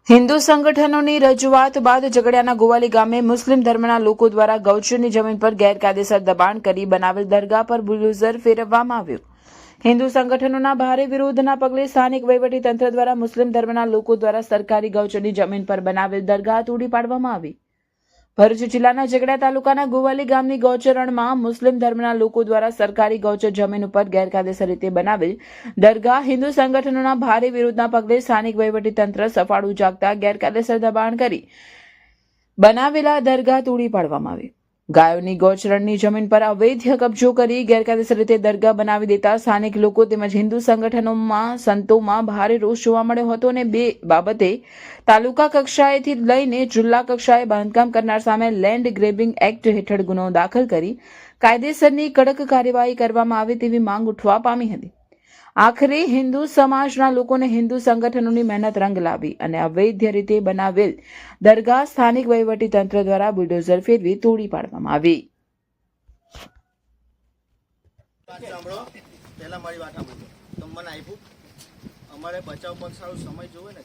હિન્દુ સંગઠનોની રજૂઆત બાદ ઝઘડિયાના ગોવાલી ગામે મુસ્લિમ ધર્મના લોકો દ્વારા ગૌચરની જમીન પર ગેરકાયદેસર દબાણ કરી બનાવેલ દરગાહ પર બુલડોઝર ફેરવવામાં આવ્યું। હિન્દુ સંગઠનોના ભારે વિરોધના પગલે સ્થાનિક વહીવટીતંત્ર દ્વારા મુસ્લિમ ધર્મના લોકો દ્વારા સરકારી ગૌચરની જમીન પર બનાવેલ દરગાહ તોડી પાડવામાં આવી। ભરૂચ જિલ્લાના ઝઘડિયા તાલુકાના ગોવાલી ગામની ગૌચરણમાં મુસ્લિમ ધર્મના લોકો દ્વારા સરકારી ગૌચર જમીન ઉપર ગેરકાયદેસર રીતે બનાવેલ દરગાહ હિન્દુ સંગઠનોના ભારે વિરોધના પગલે સ્થાનિક વહીવટીતંત્ર સફાળું જાગતા ગેરકાયદેસર દબાણ કરી બનાવેલા દરગાહ તોડી પાડવામાં આવી। ગાયોની ગૌચરણની જમીન પર અવૈધ કબજો કરી ગેરકાયદેસર રીતે દરગાહ બનાવી દેતા સ્થાનિક લોકો તેમજ હિન્દુ સંગઠનોમાં સંતોમાં ભારે રોષ જોવા મળ્યો હતો અને બે બાબતે તાલુકા કક્ષાએથી લઈને જિલ્લા કક્ષાએ બાંધકામ કરનાર સામે લેન્ડ ગ્રેબિંગ એક્ટ હેઠળ ગુનો દાખલ કરી કાયદેસરની કડક કાર્યવાહી કરવામાં આવે તેવી માંગ ઉઠવા પામી હતી। આખરે હિન્દુ સમાજના લોકોને હિન્દુ સંગઠનોની મહેનત રંગ લાવી અને અવૈધ રીતે બનાવેલ દરગાહ સ્થાનિક વહીવટીતંત્ર દ્વારા બુલડોઝર ફેરવી તોડી પાડવામાં આવી। અમારે બચાવ પક્ષ સમય જોવે ને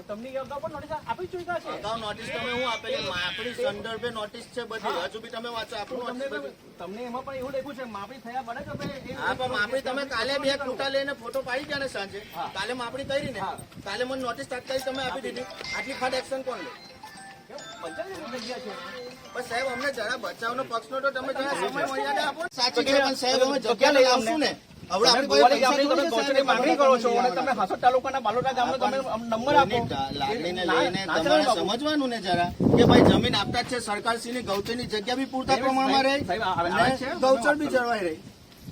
તમને અગાઉ પણ નોટિસ આપી ચૂક્યા છે। અગાઉ નોટિસ તમે હું આપેલી માપણી સંદર્ભે નોટિસ છે બધી, હજુ બી તમે વાંચો આપણું તમને એમાં પણ એવું લખ્યું છે માપણી થયા બને કે હા પણ માપણી તમે કાલે બે ફોટા લઈને ફોટો પાડી ગયા ને સાંજે, કાલે માપણી કરી ને કાલે મને નોટિસ તાત્કાલિક તમે આપી દીધી, આટલી ફાટ એક્શન કોણ લે? બસ સાહેબ અમને જરા બચાવનો પક્ષનો તો તમે જરા સમય મર્યાદા આપો। સાચી છે પણ સાહેબ અમે જગ્યા લઈ આવશું ને। સમજવાનું ને જરા કે ભાઈ જમીન આપતા છે સરકારશ્રીની ગૌચરની જગ્યા બી પૂરતા પ્રમાણમાં રહે, ગૌચર બી જળવાઈ રહી।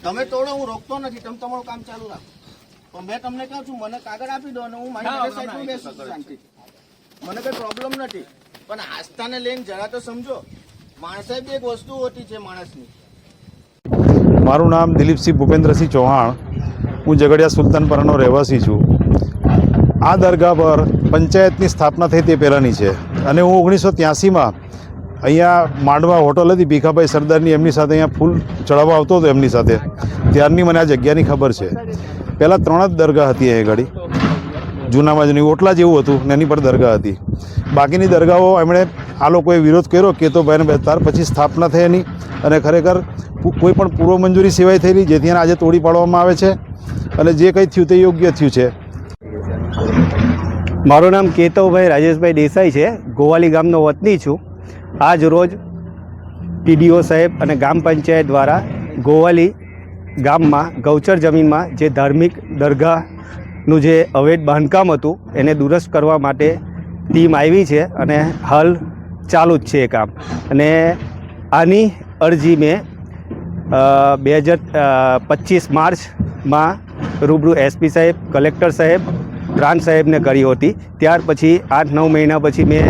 તમે તોડો, હું રોકતો નથી, તમે તમારું કામ ચાલુ રાખો, પણ મેં તમને કહું છું મને કાગળ આપી દો અને હું મારી સાઈડ બેસું છું શાંતિથી, મને કઈ પ્રોબ્લેમ નથી। પણ આસ્થાને લઈને જરા તો સમજો, માણસે બી એક વસ્તુ હોતી છે માણસની। મારું નામ દિલીપસિંહ ભૂપેન્દ્રસિંહ ચૌહાણ, હું ઝઘડિયા સુલતાનપરાનો રહેવાસી છું। આ દરગાહ પર પંચાયતની સ્થાપના થઈ તે પહેલાંની છે અને હું 1983માં અહીંયા માંડવા હોટલ હતી ભીખાભાઈ સરદારની, એમની સાથે અહીંયા ફૂલ ચડાવવા આવતો હતો એમની સાથે, ત્યારની મને આ જગ્યાની ખબર છે। પહેલાં 3 જ દરગાહ હતી અહીં આગળ, જૂનામાં જૂની ઓટલા જેવું હતું ને એની પર દરગાહ હતી। બાકીની દરગાહો એમણે આ લોકોએ વિરોધ કર્યો કે તો ભાઈને ત્યાર પછી સ્થાપના થઈ એની અને ખરેખર કોઈ પણ પૂર્વ મંજૂરી સિવાય થયેલી, જેથી એને આજે તોડી પાડવામાં આવે છે અને જે કંઈ થયું તે યોગ્ય થયું છે। મારું નામ કેતવભાઈ રાજેશભાઈ દેસાઈ છે, ગોવાલી ગામનો વતની છું। આજ રોજ ટીડીઓ સાહેબ અને ગ્રામ પંચાયત દ્વારા ગોવાલી ગામમાં ગૌચર જમીનમાં જે ધાર્મિક દરગાહનું જે અવૈધ બાંધકામ હતું એને દુરસ્ત કરવા માટે ટીમ આવી છે અને હાલ ચાલુ જ છે એ કામ। અને આની અરજી મેં 2025 માર્ચમાં રૂબરૂ એસપી સાહેબ, કલેક્ટર સાહેબ, પ્રાંત સાહેબને કરી હતી। ત્યાર પછી 8-9 મહિના પછી મેં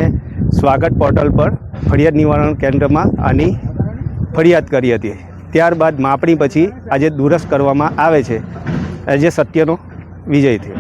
સ્વાગત પોર્ટલ પર ફરિયાદ નિવારણ કેન્દ્રમાં આની ફરિયાદ કરી હતી। ત્યારબાદ માપણી પછી આજે દુરસ્ત કરવામાં આવે છે, આજે સત્યનો વિજય થયો।